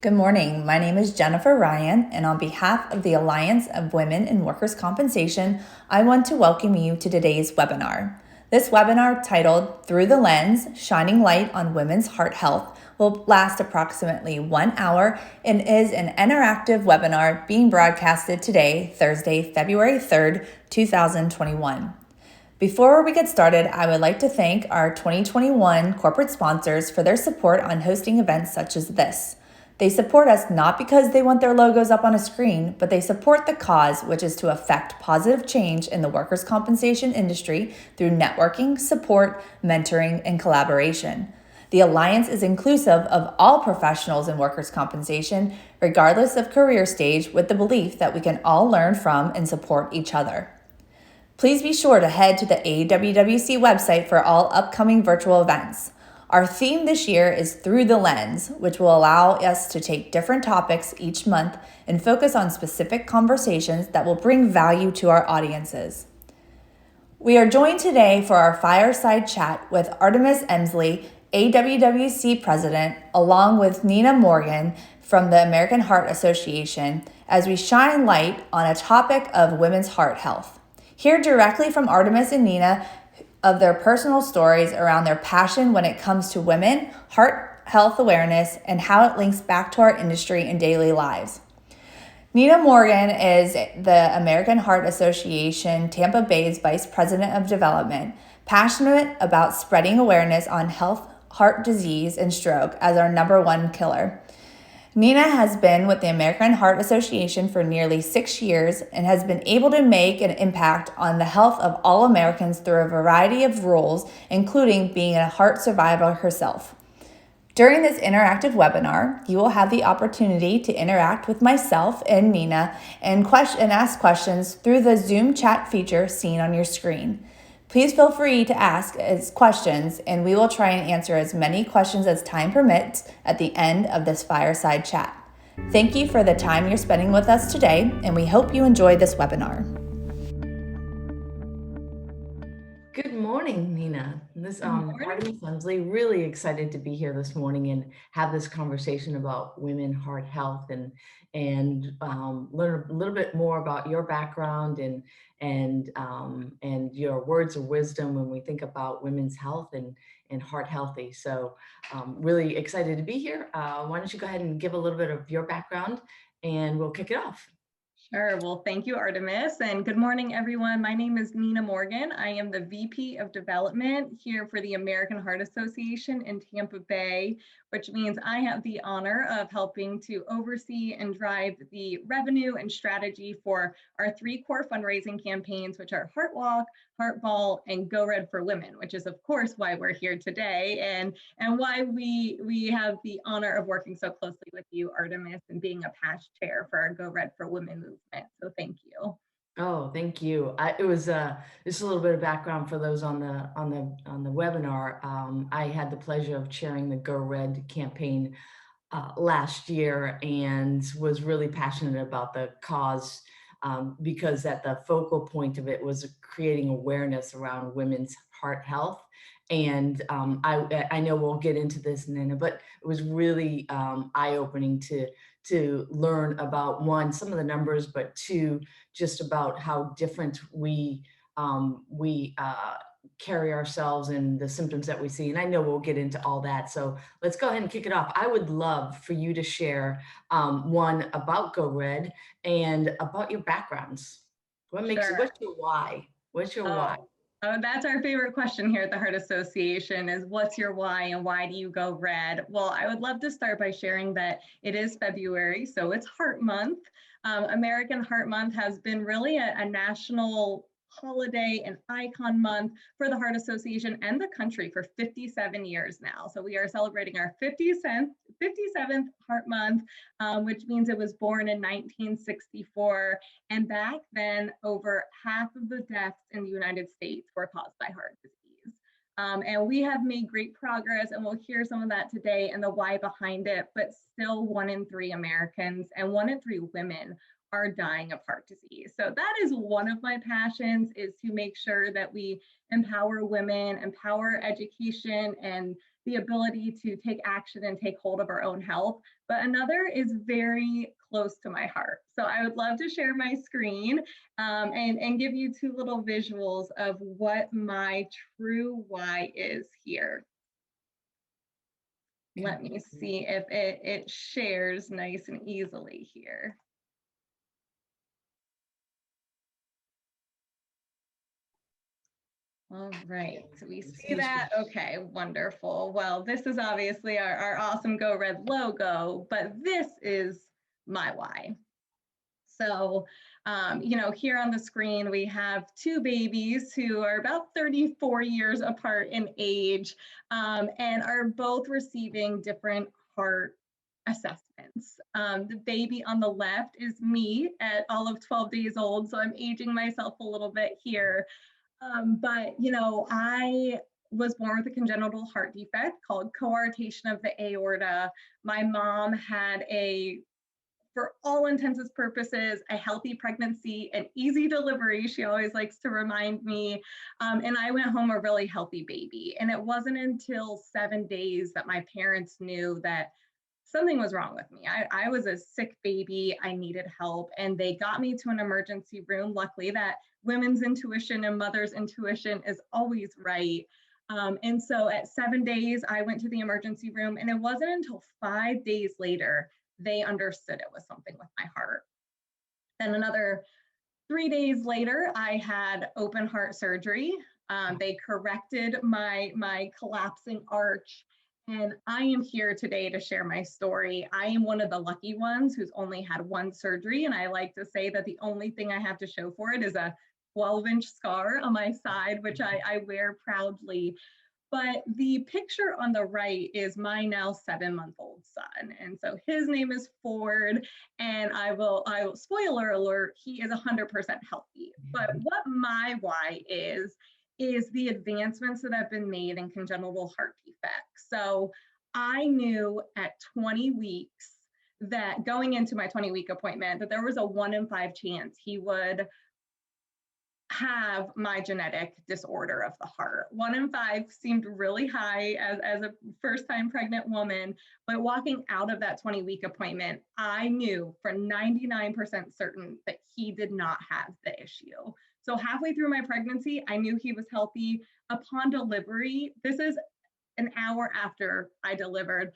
Good morning. My name is Jennifer Ryan, and on behalf of the Alliance of Women in Workers' Compensation, I want to welcome you to today's webinar. This webinar, titled Through the Lens, Shining Light on Women's Heart Health, will last approximately 1 hour and is an interactive webinar being broadcasted today, Thursday, February 3rd, 2021. Before we get started, I would like to thank our 2021 corporate sponsors for their support on hosting events such as this. They support us not because they want their logos up on a screen, but they support the cause, which is to affect positive change in the workers' compensation industry through networking, support, mentoring, and collaboration. The Alliance is inclusive of all professionals in workers' compensation, regardless of career stage, with the belief that we can all learn from and support each other. Please be sure to head to the AWWC website for all upcoming virtual events. Our theme this year is Through the Lens, which will allow us to take different topics each month and focus on specific conversations that will bring value to our audiences. We are joined today for our fireside chat with Artemis Emslie, AWWC President, along with Nina Morgan from the American Heart Association, as we shine light on a topic of women's heart health. Hear directly from Artemis and Nina of their personal stories around their passion when it comes to women, heart health awareness, and how it links back to our industry and daily lives. Nina Morgan is the American Heart Association Tampa Bay's Vice President of Development, passionate about spreading awareness on heart disease and stroke as our number one killer. Nina has been with the American Heart Association for nearly 6 years and has been able to make an impact on the health of all Americans through a variety of roles, including being a heart survivor herself. During this interactive webinar, you will have the opportunity to interact with myself and Nina and ask questions through the Zoom chat feature seen on your screen. Please feel free to ask as questions, and we will try and answer as many questions as time permits at the end of this fireside chat. Thank you for the time you're spending with us today, and we hope you enjoy this webinar. Good morning, Nina. Artemis Emslie, really excited to be here this morning and have this conversation about women heart health and learn a little bit more about your background and your words of wisdom when we think about women's health and heart healthy. So really excited to be here. Why don't you go ahead and give a little bit of your background and we'll kick it off. Sure. Well, thank you, Artemis, and good morning, everyone. My name is Nina Morgan. I am the VP of Development here for the American Heart Association in Tampa Bay, which means I have the honor of helping to oversee and drive the revenue and strategy for our 3 core fundraising campaigns, which are Heart Walk, Heart Ball, and Go Red for Women, which is, of course, why we're here today and why we have the honor of working so closely with you, Artemis, and being a past chair for our Go Red for Women movement. So thank you. Oh, thank you. It was just a little bit of background for those on the webinar. I had the pleasure of chairing the Go Red campaign last year and was really passionate about the cause because at the focal point of it was creating awareness around women's heart health. And I know we'll get into this, Nina, but it was really eye-opening to learn about, one, some of the numbers, but two, just about how different we carry ourselves and the symptoms that we see. And I know we'll get into all that. So let's go ahead and kick it off. I would love for you to share one about Go Red and about your backgrounds. What makes you, what's your why? What's your why? Oh, that's our favorite question here at the Heart Association is what's your why and why do you go red? Well, I would love to start by sharing that it is February, so it's Heart Month. American Heart Month has been really a national holiday and icon month for the Heart Association and the country for 57 years now. So we are celebrating our 57th Heart Month, which means it was born in 1964. And back then, over half of the deaths in the United States were caused by heart disease. And we have made great progress, and we'll hear some of that today and the why behind it, but still 1 in 3 Americans and 1 in 3 women are dying of heart disease. So that is one of my passions, is to make sure that we empower women, empower education, and the ability to take action and take hold of our own health. But another is very close to my heart. So I would love to share my screen and give you two little visuals of what my true why is here. Let me see if it shares nice and easily here. All right, so we see that. Okay, wonderful. Well, this is obviously our awesome Go Red logo, but this is my why. So, here on the screen, we have two babies who are about 34 years apart in age and are both receiving different heart assessments. The baby on the left is me at all of 12 days old, so I'm aging myself a little bit here. But I was born with a congenital heart defect called coarctation of the aorta. My mom had for all intents and purposes, a healthy pregnancy, an easy delivery, she always likes to remind me. And I went home a really healthy baby. And it wasn't until 7 days that my parents knew that something was wrong with me. I was a sick baby. I needed help. And they got me to an emergency room. Luckily, that women's intuition and mother's intuition is always right. And so at 7 days, I went to the emergency room. And it wasn't until 5 days later, they understood it was something with my heart. Then another 3 days later, I had open heart surgery. They corrected my collapsing arch. And I am here today to share my story. I am one of the lucky ones who's only had one surgery. And I like to say that the only thing I have to show for it is a 12-inch scar on my side, which I wear proudly. But the picture on the right is my now 7-month-old son. And so his name is Ford, and I will spoiler alert, he is 100% healthy. But what my why is the advancements that have been made in congenital heart defects. So I knew at 20 weeks that going into my 20-week appointment, that there was a 1 in 5 chance he would have my genetic disorder of the heart. 1 in 5 seemed really high as a first-time pregnant woman, but walking out of that 20-week appointment, I knew for 99% certain that he did not have the issue. So halfway through my pregnancy, I knew he was healthy. Upon delivery, this is an hour after I delivered,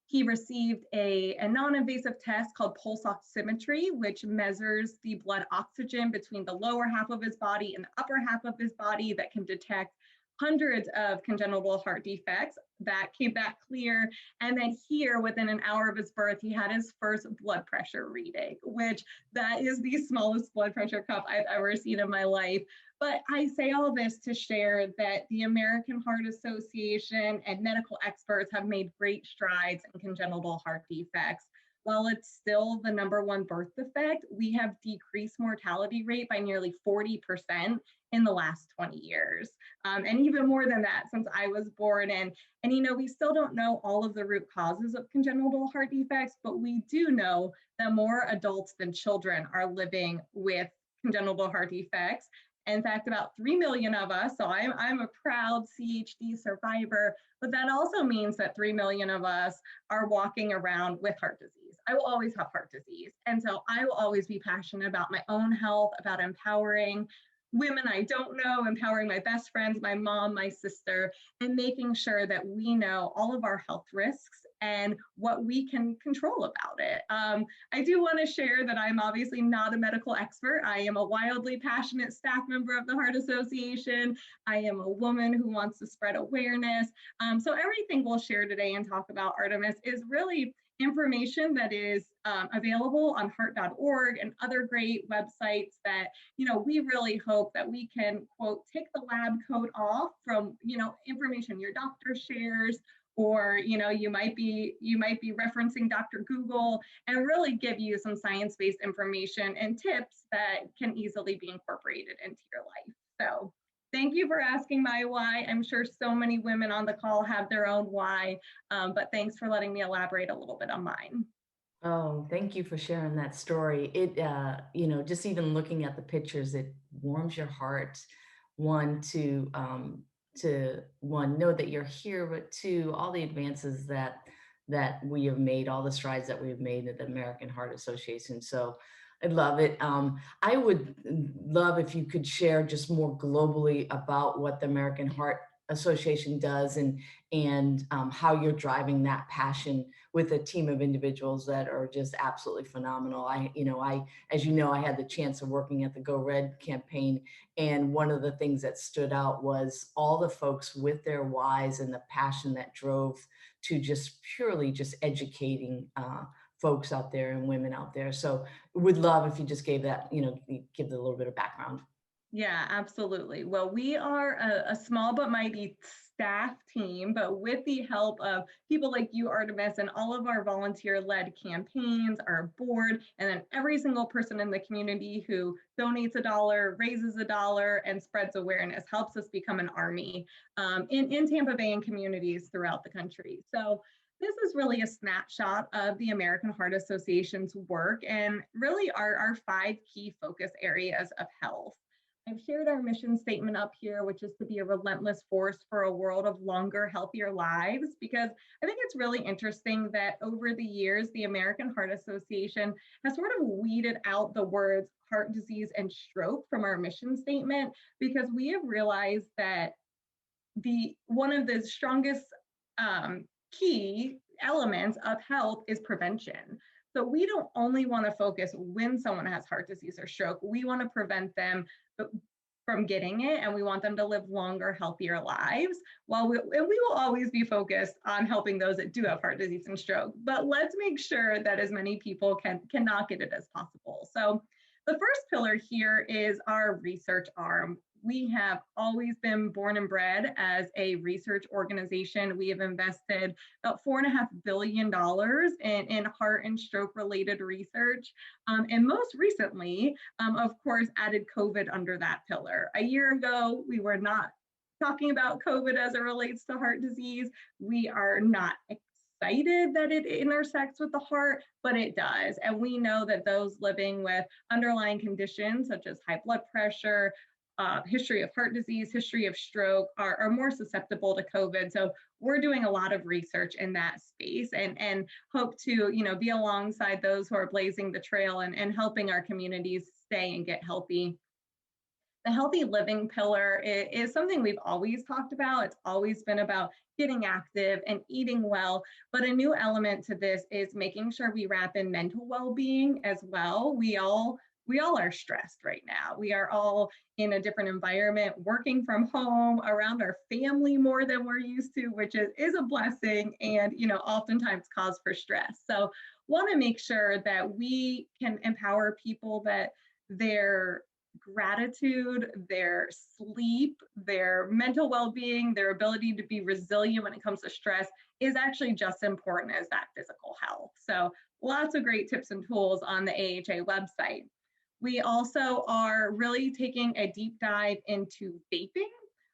he received a non-invasive test called pulse oximetry, which measures the blood oxygen between the lower half of his body and the upper half of his body that can detect hundreds of congenital heart defects. That came back clear. And then here, within an hour of his birth, he had his first blood pressure reading, which that is the smallest blood pressure cuff I've ever seen in my life. But I say all this to share that the American Heart Association and medical experts have made great strides in congenital heart defects. While it's still the #1 birth defect, we have decreased mortality rate by nearly 40% in the last 20 years. And even more than that since I was born. And we still don't know all of the root causes of congenital heart defects, but we do know that more adults than children are living with congenital heart defects. In fact, about 3 million of us, so I'm a proud CHD survivor, but that also means that 3 million of us are walking around with heart disease. I will always have heart disease. And so I will always be passionate about my own health, about empowering women I don't know, empowering my best friends, my mom, my sister, and making sure that we know all of our health risks and what we can control about it. I do want to share that I'm obviously not a medical expert. I am a wildly passionate staff member of the Heart Association. I am a woman who wants to spread awareness. So everything we'll share today and talk about Artemis is really information that is available on heart.org and other great websites that, we really hope that we can, quote, take the lab coat off from, information your doctor shares, or, you might be referencing Dr. Google, and really give you some science-based information and tips that can easily be incorporated into your life. So thank you for asking my why. I'm sure so many women on the call have their own why, but thanks for letting me elaborate a little bit on mine. Oh, thank you for sharing that story. It, just even looking at the pictures, it warms your heart, one, to one, know that you're here, but two, all the advances that we have made, all the strides that we have made at the American Heart Association. So I love it. I would love if you could share just more globally about what the American Heart Association does, and how you're driving that passion with a team of individuals that are just absolutely phenomenal. As you know, I had the chance of working at the Go Red campaign, and one of the things that stood out was all the folks with their whys and the passion that drove to just purely just educating folks out there and women out there. So would love if you just gave that, give a little bit of background. Yeah, absolutely. Well, we are a small but mighty staff team, but with the help of people like you, Artemis, and all of our volunteer-led campaigns, our board, and then every single person in the community who donates $1, raises $1, and spreads awareness helps us become an army in Tampa Bay and communities throughout the country. So this is really a snapshot of the American Heart Association's work and really our 5 key focus areas of health. I've shared our mission statement up here, which is to be a relentless force for a world of longer, healthier lives, because I think it's really interesting that over the years, the American Heart Association has sort of weeded out the words heart disease and stroke from our mission statement, because we have realized that one of the strongest key elements of health is prevention. So we don't only want to focus when someone has heart disease or stroke, we want to prevent them from getting it, and we want them to live longer, healthier lives. And we will always be focused on helping those that do have heart disease and stroke, but let's make sure that as many people cannot get it as possible. So the first pillar here is our research arm. We have always been born and bred as a research organization. We have invested about $4.5 billion in heart and stroke related research. And most recently, of course, added COVID under that pillar. A year ago, we were not talking about COVID as it relates to heart disease. We are not excited that it intersects with the heart, but it does. And we know that those living with underlying conditions such as high blood pressure, history of heart disease, history of stroke are more susceptible to COVID. So we're doing a lot of research in that space and hope to be alongside those who are blazing the trail and helping our communities stay and get healthy. The healthy living pillar is something we've always talked about. It's always been about getting active and eating well, but a new element to this is making sure we wrap in mental well-being as well. We all are stressed right now. We are all in a different environment, working from home, around our family more than we're used to, which is a blessing and oftentimes cause for stress. So want to make sure that we can empower people that their gratitude, their sleep, their mental well-being, their ability to be resilient when it comes to stress is actually just as important as that physical health. So lots of great tips and tools on the AHA website. We also are really taking a deep dive into vaping.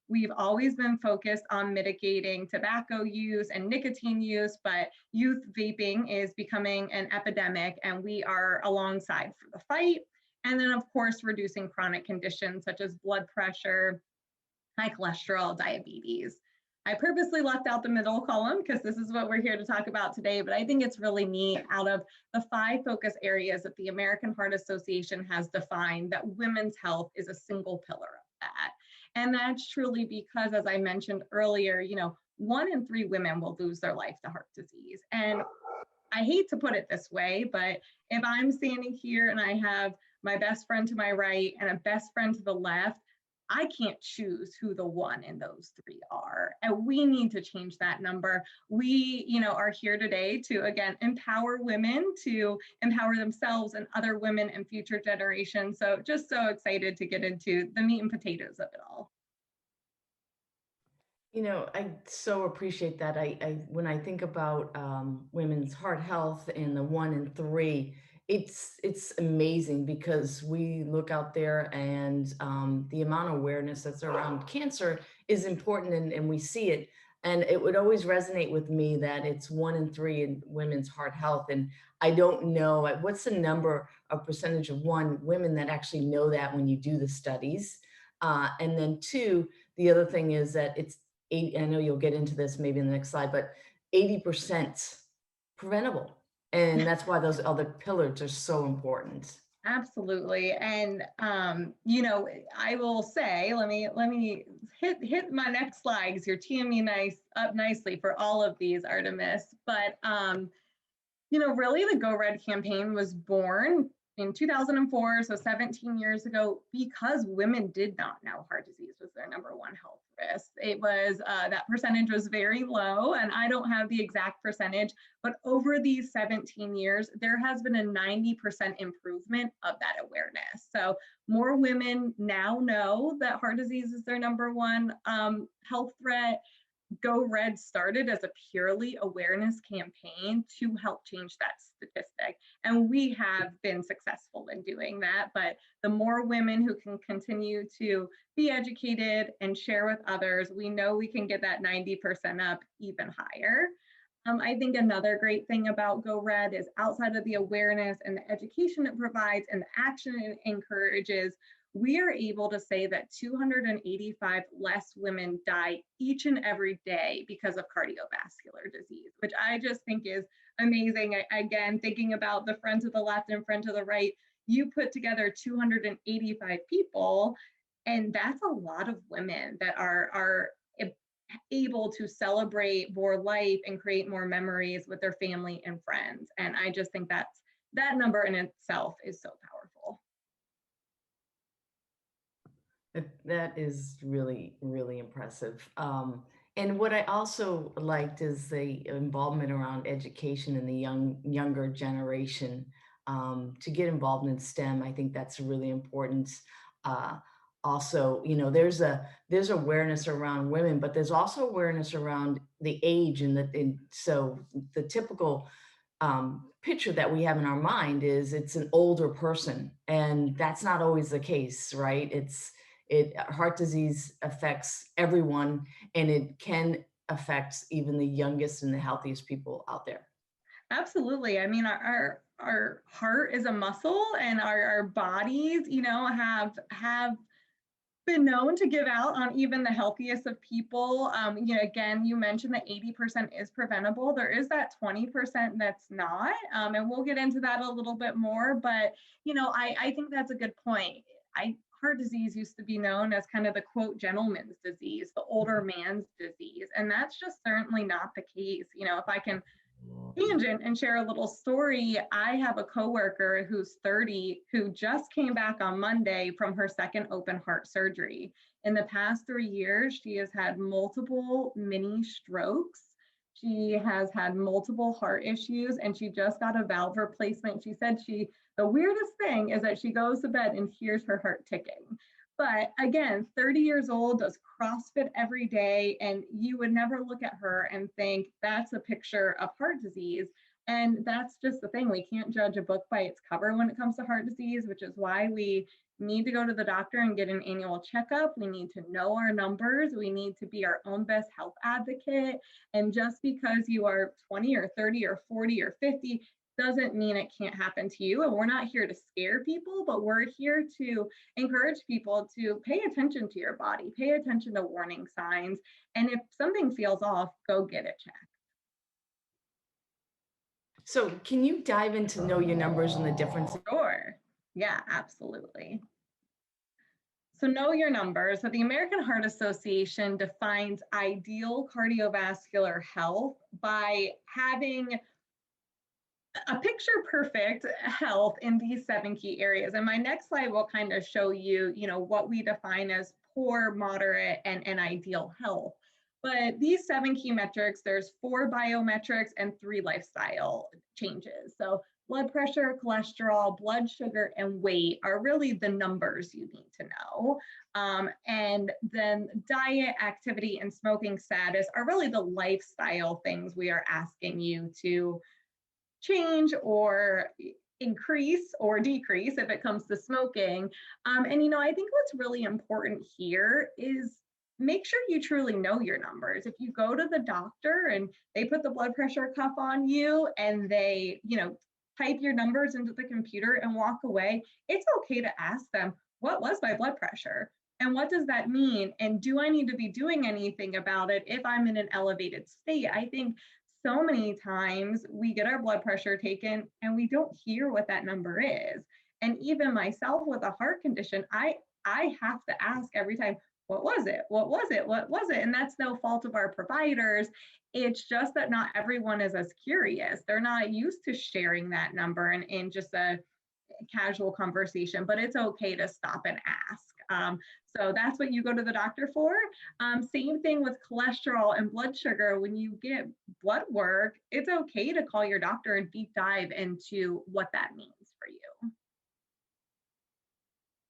We've always been focused on mitigating tobacco use and nicotine use, but youth vaping is becoming an epidemic, and we are alongside for the fight. And then, of course, reducing chronic conditions such as blood pressure, high cholesterol, diabetes. I purposely left out the middle column because this is what we're here to talk about today, but I think it's really neat. Out of the 5 focus areas that the American Heart Association has defined, that women's health is a single pillar of that. And that's truly because, as I mentioned earlier, 1 in 3 women will lose their life to heart disease. And I hate to put it this way, but if I'm standing here and I have my best friend to my right and a best friend to the left, I can't choose who the 1 in those 3 are. And we need to change that number. We, are here today to, again, empower women to empower themselves and other women and future generations. So just so excited to get into the meat and potatoes of it all. I so appreciate that. When I think about women's heart health and the 1 in 3, it's amazing because we look out there and the amount of awareness that's around cancer is important, and we see it. And it would always resonate with me that it's 1 in 3 in women's heart health. And I don't know what's the number of percentage of women that actually know that when you do the studies. And then 2, the other thing is that it's 80, I know you'll get into this maybe in the next slide, but 80% preventable. And that's why those other pillars are so important. Absolutely. And, you know, I will say, let me hit my next slide because you're teeing me up nicely for all of these, Artemis. But, you know, really the Go Red campaign was born in 2004, so 17 years ago, because women did not know heart disease was their number one health risk. It was, that percentage was very low, and I don't have the exact percentage, but over these 17 years, there has been a 90% improvement of that awareness. So more women now know that heart disease is their number one health threat. Go Red started as a purely awareness campaign to help change that statistic. And we have been successful in doing that. But the more women who can continue to be educated and share with others, we know we can get that 90% up even higher. I think another great thing about Go Red is outside of the awareness and the education it provides and the action it encourages, we are able to say that 285 less women die each and every day because of cardiovascular disease, which I just think is amazing. Again, thinking about the friend to the left and friend to the right, you put together 285 people, and that's a lot of women that are able to celebrate more life and create more memories with their family and friends. And I just think that number in itself is so powerful. That is really, really impressive. And what I also liked is the involvement around education in the younger generation to get involved in STEM. I think that's really important. Also, you know, there's awareness around women, but there's also awareness around the age, and so the typical picture that we have in our mind is it's an older person, and that's not always the case, right? Heart disease affects everyone, and it can affect even the youngest and the healthiest people out there. Absolutely. I mean, our heart is a muscle, and our bodies, you know, have been known to give out on even the healthiest of people. You know, again, you mentioned that 80% is preventable. There is that 20% that's not, and we'll get into that a little bit more. But you know, I think that's a good point. Heart disease used to be known as kind of the quote gentleman's disease, the older man's disease, and that's just certainly not the case. You know, if I can tangent and share a little story, I have a coworker who's 30 who just came back on Monday from her second open heart surgery. In the past 3 years, she has had multiple mini strokes. She has had multiple heart issues, and she just got a valve replacement. She said the weirdest thing is that she goes to bed and hears her heart ticking. But again, 30 years old, does CrossFit every day, and you would never look at her and think that's a picture of heart disease. And that's just the thing. We can't judge a book by its cover when it comes to heart disease, which is why we need to go to the doctor and get an annual checkup. We need to know our numbers. We need to be our own best health advocate. And just because you are 20 or 30 or 40 or 50 doesn't mean it can't happen to you. And we're not here to scare people, but we're here to encourage people to pay attention to your body, pay attention to warning signs. And if something feels off, go get it checked. So can you dive into know your numbers and the difference? Sure. Yeah, absolutely. So know your numbers. So the American Heart Association defines ideal cardiovascular health by having a picture perfect health in these 7 key areas. And my next slide will kind of show you, you know, what we define as poor, moderate, and ideal health. But these 7 key metrics, there's 4 biometrics and 3 lifestyle changes. So blood pressure, cholesterol, blood sugar, and weight are really the numbers you need to know. And then diet, activity, and smoking status are really the lifestyle things we are asking you to change or increase or decrease if it comes to smoking. And, you know, I think what's really important here is make sure you truly know your numbers. If you go to the doctor and they put the blood pressure cuff on you and they, you know, type your numbers into the computer and walk away, it's okay to ask them, what was my blood pressure? And what does that mean? And do I need to be doing anything about it if I'm in an elevated state? I think so many times we get our blood pressure taken and we don't hear what that number is. And even myself with a heart condition, I have to ask every time, what was it? What was it? What was it? And that's no fault of our providers. It's just that not everyone is as curious. They're not used to sharing that number in just a casual conversation, but it's okay to stop and ask. So that's what you go to the doctor for. Same thing with cholesterol and blood sugar. When you get blood work, it's okay to call your doctor and deep dive into what that means for you.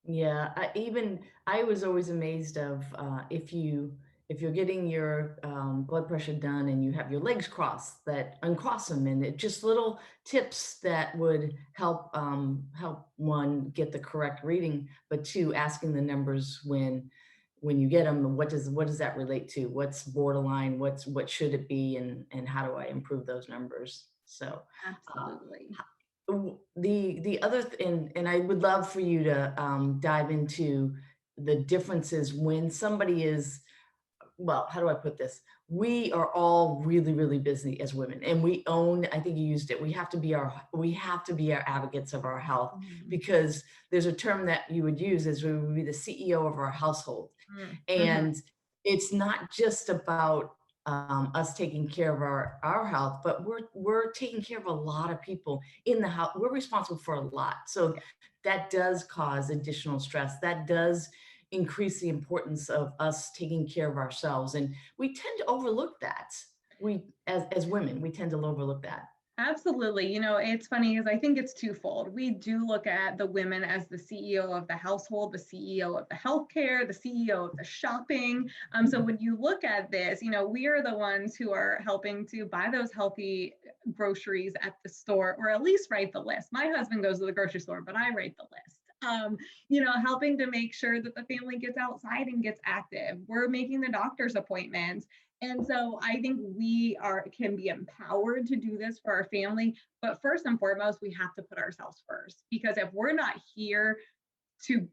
Yeah, I was always amazed of if you're getting your blood pressure done and you have your legs crossed, that uncross them, and it just little tips that would help one get the correct reading, but two, asking the numbers when you get them, what does that relate to? What's borderline? What should it be, and how do I improve those numbers? So. Absolutely. The other and I would love for you to dive into the differences when somebody is, well, how do I put this? We are all really, really busy as women, and I think you used it, we have to be our advocates of our health, because there's a term that you would use as we would be the CEO of our household. And it's not just about us taking care of our health, but we're taking care of a lot of people in the house. We're responsible for a lot. So that does cause additional stress. That does increase the importance of us taking care of ourselves. And we tend to overlook that. As women, we tend to overlook that. Absolutely. You know, it's funny because I think it's twofold. We do look at the women as the CEO of the household, the CEO of the healthcare, the CEO of the shopping. So when you look at this, you know, we are the ones who are helping to buy those healthy groceries at the store, or at least write the list. My husband goes to the grocery store, but I write the list. You know, helping to make sure that the family gets outside and gets active. We're making the doctor's appointments. And so I think we can be empowered to do this for our family. But first and foremost, we have to put ourselves first, because if we're not here to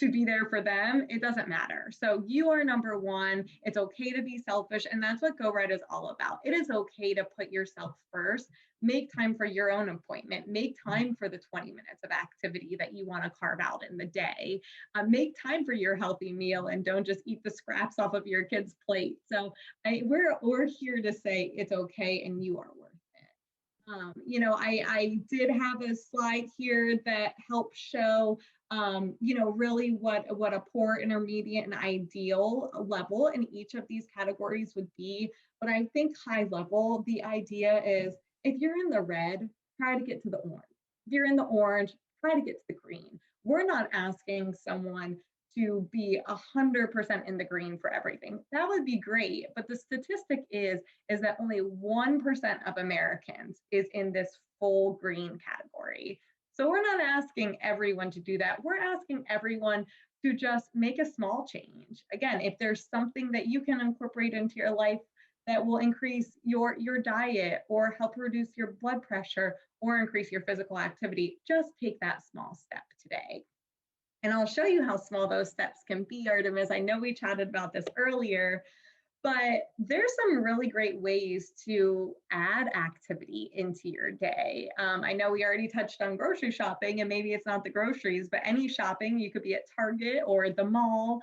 be there for them, it doesn't matter. So you are number one. It's okay to be selfish. And that's what Go Red is all about. It is okay to put yourself first. Make time for your own appointment. Make time for the 20 minutes of activity that you want to carve out in the day. Make time for your healthy meal, and don't just eat the scraps off of your kid's plate. So we're here to say it's okay and you are worth it. You know, I did have a slide here that helps show you know, really what a poor, intermediate, and ideal level in each of these categories would be. But I think high level, the idea is if you're in the red, try to get to the orange. If you're in the orange, try to get to the green. We're not asking someone to be 100% in the green for everything. That would be great, but the statistic is that only 1% of Americans is in this full green category. So we're not asking everyone to do that. We're asking everyone to just make a small change. Again, if there's something that you can incorporate into your life that will increase your diet or help reduce your blood pressure or increase your physical activity, just take that small step today. And I'll show you how small those steps can be, Artemis. I know we chatted about this earlier, but there's some really great ways to add activity into your day. I know we already touched on grocery shopping, and maybe it's not the groceries, but any shopping. You could be at Target or the mall.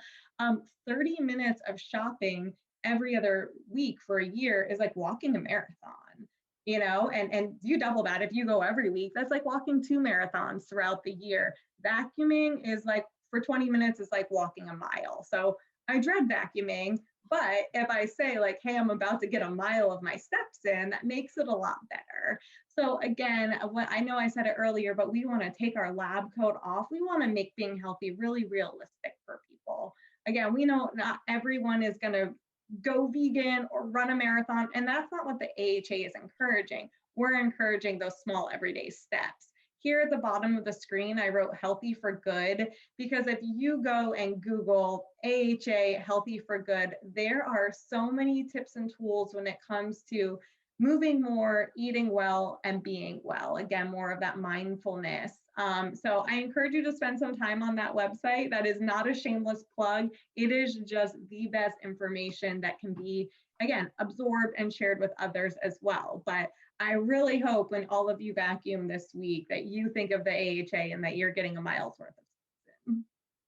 30 minutes of shopping every other week for a year is like walking a marathon, you know, and you double that. If you go every week, that's like walking 2 marathons throughout the year. Vacuuming is like, for 20 minutes, is like walking a mile. So I dread vacuuming, but if I say like, hey, I'm about to get a mile of my steps in, that makes it a lot better. So again, I know I said it earlier, but we want to take our lab coat off. We want to make being healthy really realistic for people. Again, we know not everyone is going to go vegan or run a marathon, and that's not what the AHA is encouraging. We're encouraging those small everyday steps. Here at the bottom of the screen, I wrote healthy for good, because if you go and Google AHA healthy for good, there are so many tips and tools when it comes to moving more, eating well, and being well. Again, more of that mindfulness. So I encourage you to spend some time on that website. That is not a shameless plug. It is just the best information that can be, again, absorbed and shared with others as well. But I really hope when all of you vacuum this week that you think of the AHA and that you're getting a mile's worth of it.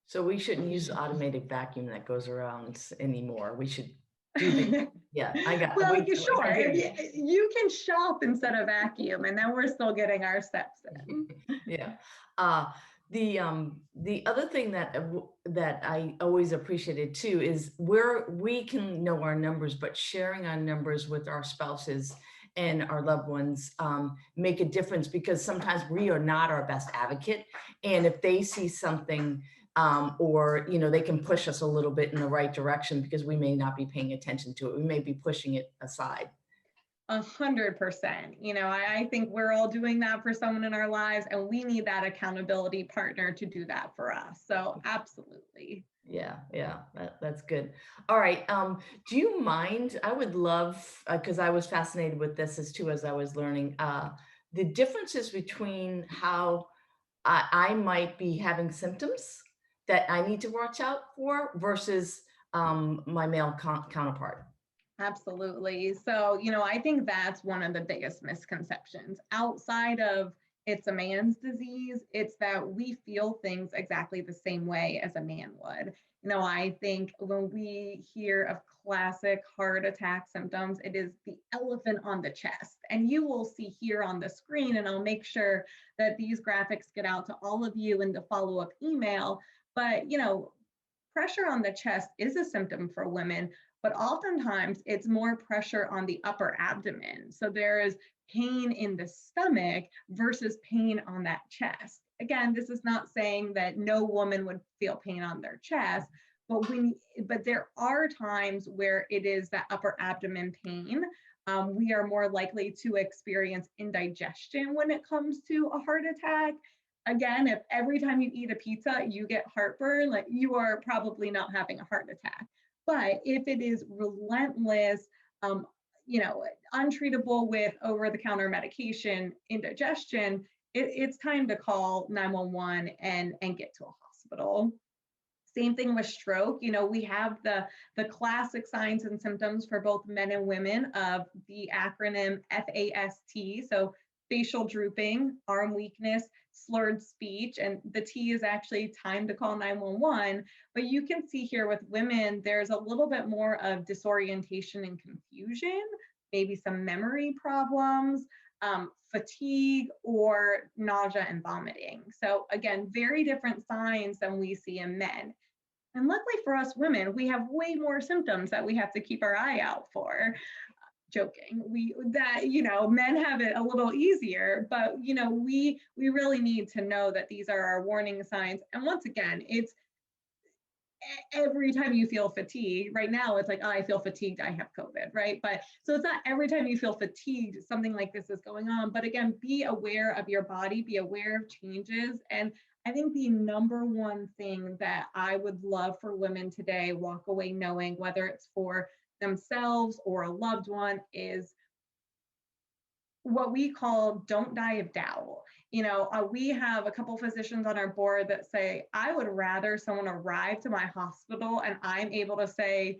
So we shouldn't use the automated vacuum that goes around anymore. We should do the, yeah, I got Well, wait, sure. I hear You can shop instead of vacuum, and then we're still getting our steps in. Yeah. The other thing that I always appreciated too is where we can know our numbers, but sharing our numbers with our spouses and our loved ones make a difference, because sometimes we are not our best advocate. And if they see something or, you know, they can push us a little bit in the right direction because we may not be paying attention to it. We may be pushing it aside. 100%. You know, I think we're all doing that for someone in our lives, and we need that accountability partner to do that for us. So absolutely. Yeah, that's good. All right. Do you mind? I would love, because I was fascinated with this as I was learning, the differences between how I might be having symptoms that I need to watch out for versus my male counterpart. Absolutely. So, you know, I think that's one of the biggest misconceptions. Outside of it's a man's disease, it's that we feel things exactly the same way as a man would. You know, I think when we hear of classic heart attack symptoms, it is the elephant on the chest. And you will see here on the screen, and I'll make sure that these graphics get out to all of you in the follow-up email. But, you know, pressure on the chest is a symptom for women, but oftentimes it's more pressure on the upper abdomen. So there is pain in the stomach versus pain on that chest. Again, this is not saying that no woman would feel pain on their chest, but there are times where it is that upper abdomen pain. We are more likely to experience indigestion when it comes to a heart attack. Again, if every time you eat a pizza, you get heartburn, like you are probably not having a heart attack. But if it is relentless, you know, untreatable with over-the-counter medication, indigestion, it's time to call 911 and get to a hospital. Same thing with stroke. You know, we have the classic signs and symptoms for both men and women of the acronym FAST. So facial drooping, arm weakness, slurred speech, and the T is actually time to call 911. But you can see here with women, there's a little bit more of disorientation and confusion, maybe some memory problems, fatigue, or nausea and vomiting. So again, very different signs than we see in men. And luckily for us women, we have way more symptoms that we have to keep our eye out for. Joking, you know, men have it a little easier, but you know, we really need to know that these are our warning signs. And once again, it's every time you feel fatigue. Right now it's like, oh, I feel fatigued, I have COVID, right? But so it's not every time you feel fatigued something like this is going on. But again, be aware of your body, be aware of changes. And I think the number one thing that I would love for women today walk away knowing, whether it's for themselves or a loved one, is what we call don't die of doubt. You know, we have a couple physicians on our board that say, I would rather someone arrive to my hospital and I'm able to say,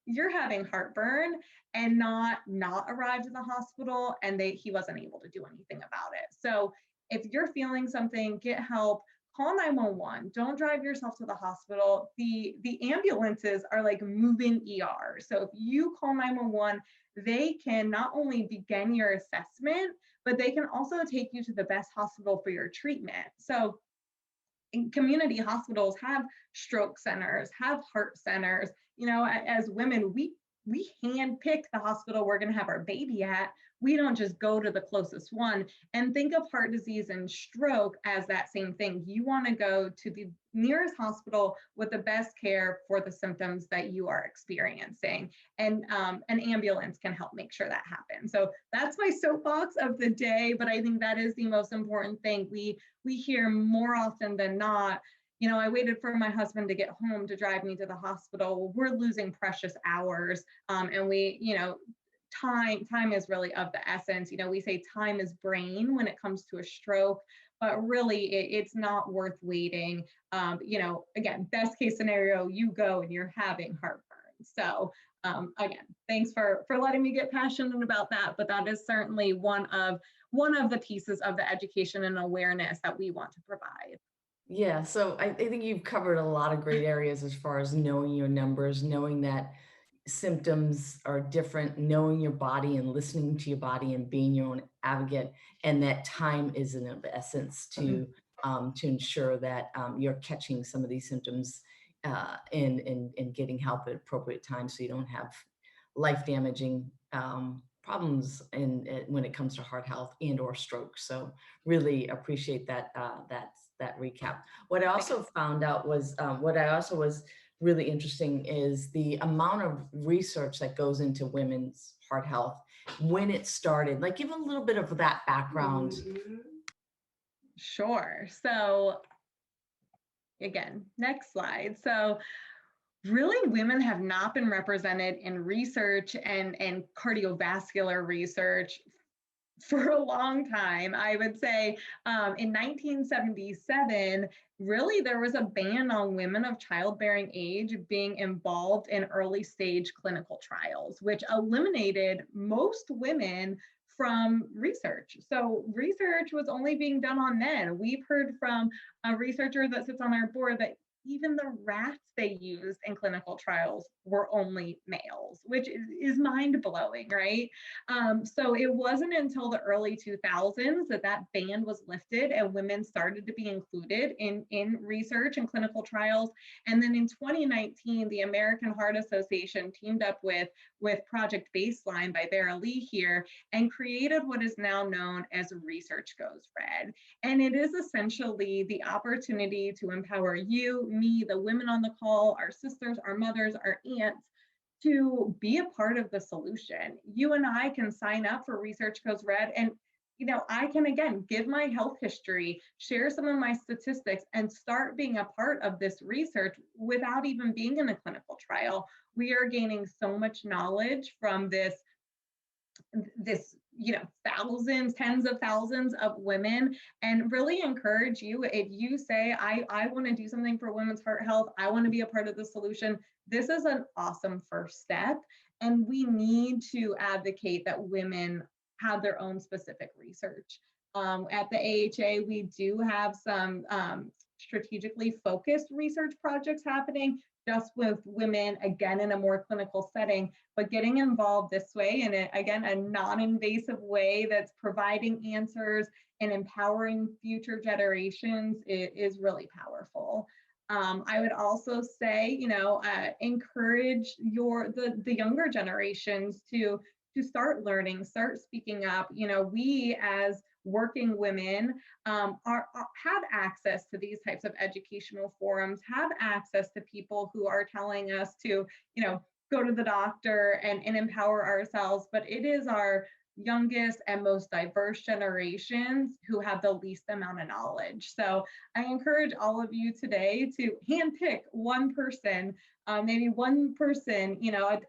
you're having heartburn, and not arrive to the hospital and he wasn't able to do anything about it. So if you're feeling something, get help. Call 911. Don't drive yourself to the hospital. The ambulances are like moving ER. So if you call 911, they can not only begin your assessment, but they can also take you to the best hospital for your treatment. So community hospitals have stroke centers, have heart centers. You know, as women, we handpick the hospital we're going to have our baby at. We don't just go to the closest one. And think of heart disease and stroke as that same thing. You want to go to the nearest hospital with the best care for the symptoms that you are experiencing. And an ambulance can help make sure that happens. So that's my soapbox of the day. But I think that is the most important thing. We hear more often than not, you know, I waited for my husband to get home to drive me to the hospital. We're losing precious hours. And we, you know, time is really of the essence. We say time is brain when it comes to a stroke, but really it's not worth waiting. Again, best case scenario, you go and you're having heartburn. So again, thanks for letting me get passionate about that, but that is certainly one of the pieces of the education and awareness that we want to provide. Yeah, so I think you've covered a lot of great areas as far as knowing your numbers, knowing that symptoms are different, knowing your body and listening to your body and being your own advocate, and that time is of essence to ensure that you're catching some of these symptoms and getting help at appropriate times, so you don't have life-damaging problems when it comes to heart health and or stroke. So really appreciate that recap. What I also found out was was really interesting is the amount of research that goes into women's heart health, when it started. Like, give a little bit of that background. Sure. So again, next slide. So really, women have not been represented in research and cardiovascular research for a long time. I would say in 1977, really there was a ban on women of childbearing age being involved in early stage clinical trials, which eliminated most women from research. So research was only being done on men. We've heard from a researcher that sits on our board that even the rats they used in clinical trials were only males, which is mind-blowing, right? So it wasn't until the early 2000s that ban was lifted and women started to be included in research and clinical trials. And then in 2019, the American Heart Association teamed up with Project Baseline by Vera Lee here and created what is now known as Research Goes Red. And it is essentially the opportunity to empower you, me, the women on the call, our sisters, our mothers, our aunts, to be a part of the solution. You and I can sign up for Research Goes Red, and I can again give my health history, share some of my statistics, and start being a part of this research without even being in a clinical trial. We are gaining so much knowledge from this thousands, tens of thousands of women, and really encourage you, if you say, I want to do something for women's heart health, I want to be a part of the solution, this is an awesome first step. And we need to advocate that women have their own specific research. At the AHA, we do have some strategically focused research projects happening just with women, again, in a more clinical setting, but getting involved this way in a non-invasive way that's providing answers and empowering future generations is really powerful. I would also say, encourage the younger generations to start learning, start speaking up. We as working women have access to these types of educational forums, have access to people who are telling us to, go to the doctor and empower ourselves. But it is our youngest and most diverse generations who have the least amount of knowledge. So I encourage all of you today to handpick one person, maybe one person,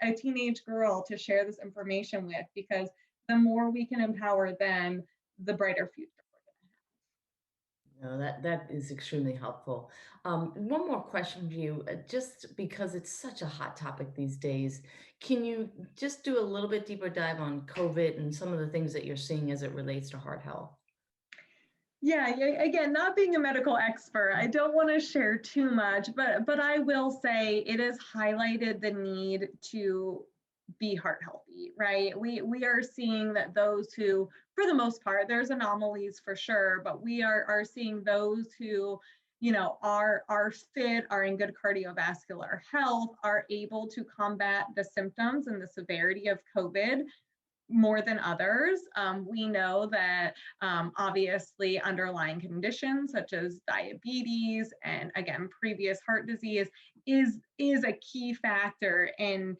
a teenage girl to share this information with, because the more we can empower them, the brighter future we're No, that is extremely helpful. One more question for you, just because it's such a hot topic these days. Can you just do a little bit deeper dive on COVID and some of the things that you're seeing as it relates to heart health? Yeah, again, not being a medical expert, I don't want to share too much, but I will say it has highlighted the need to be heart healthy, right? We are seeing that those who, for the most part, there's anomalies for sure, but we are seeing those who, are fit, are in good cardiovascular health, are able to combat the symptoms and the severity of COVID more than others. We know that obviously underlying conditions such as diabetes and again, previous heart disease is a key factor in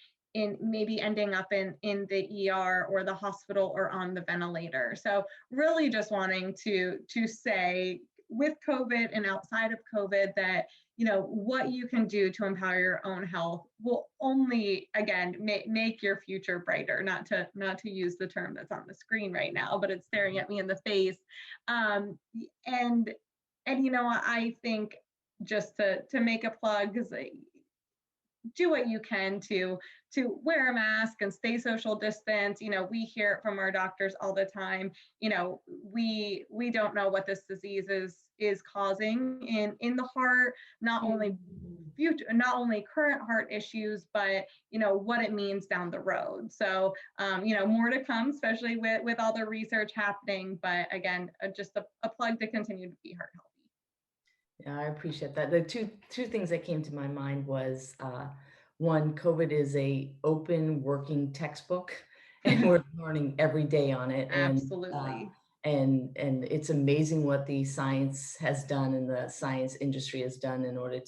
maybe ending up in the ER or the hospital or on the ventilator. So really just wanting to say, with COVID and outside of COVID, that, you know, what you can do to empower your own health will only, again, make your future brighter. Not to use the term that's on the screen right now, but it's staring at me in the face. And you know, I think, just to make a plug, because do what you can to wear a mask and stay social distance. You know, we hear it from our doctors all the time. You know, we don't know what this disease is causing in the heart, not only current heart issues, but, you know, what it means down the road. So, you know, more to come, especially with all the research happening. But again, just a plug to continue to be heart healthy. Yeah, I appreciate that. The two things that came to my mind was, one, COVID is a open working textbook, and we're learning every day on it. Absolutely. And it's amazing what the science has done and the science industry has done in order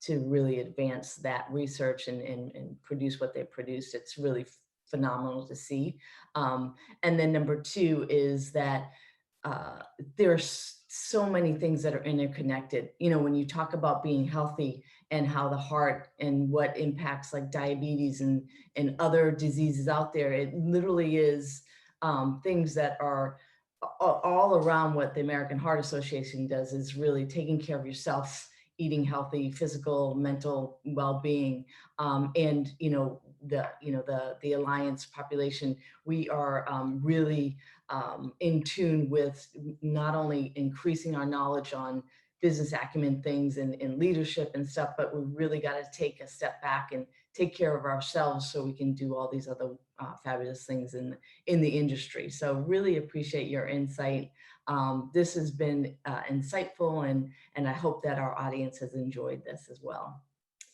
to really advance that research and produce what they produced. It's really phenomenal to see. And then number two is that there's so many things that are interconnected. You know, when you talk about being healthy and how the heart and what impacts like diabetes and other diseases out there, it literally is things that are all around. What the American Heart Association does is really taking care of yourself, eating healthy, physical, mental well-being, and the Alliance population. We are really in tune with not only increasing our knowledge on business acumen things and leadership and stuff, but we really got to take a step back and take care of ourselves so we can do all these other fabulous things in the industry. So really appreciate your insight. This has been insightful, and I hope that our audience has enjoyed this as well.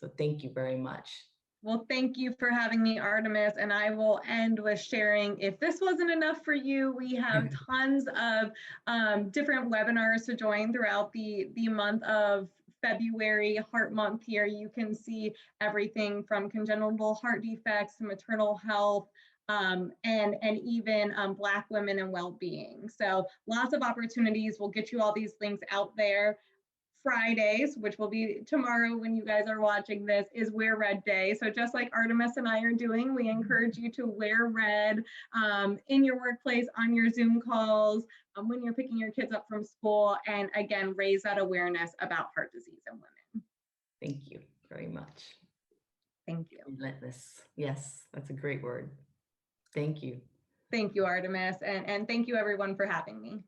So thank you very much. Well, thank you for having me, Artemis. And I will end with sharing, if this wasn't enough for you, we have tons of different webinars to join throughout the month of February, Heart Month here. You can see everything from congenital heart defects to maternal health, and even Black women and well-being. So lots of opportunities. We'll get you all these links out there. Fridays, which will be tomorrow when you guys are watching this, is Wear Red Day. So just like Artemis and I are doing, we encourage you to wear red in your workplace, on your Zoom calls, when you're picking your kids up from school, and again, raise that awareness about heart disease in women. Thank you very much. Thank you. Relentless. Yes, that's a great word. Thank you. Thank you, Artemis, and thank you everyone for having me.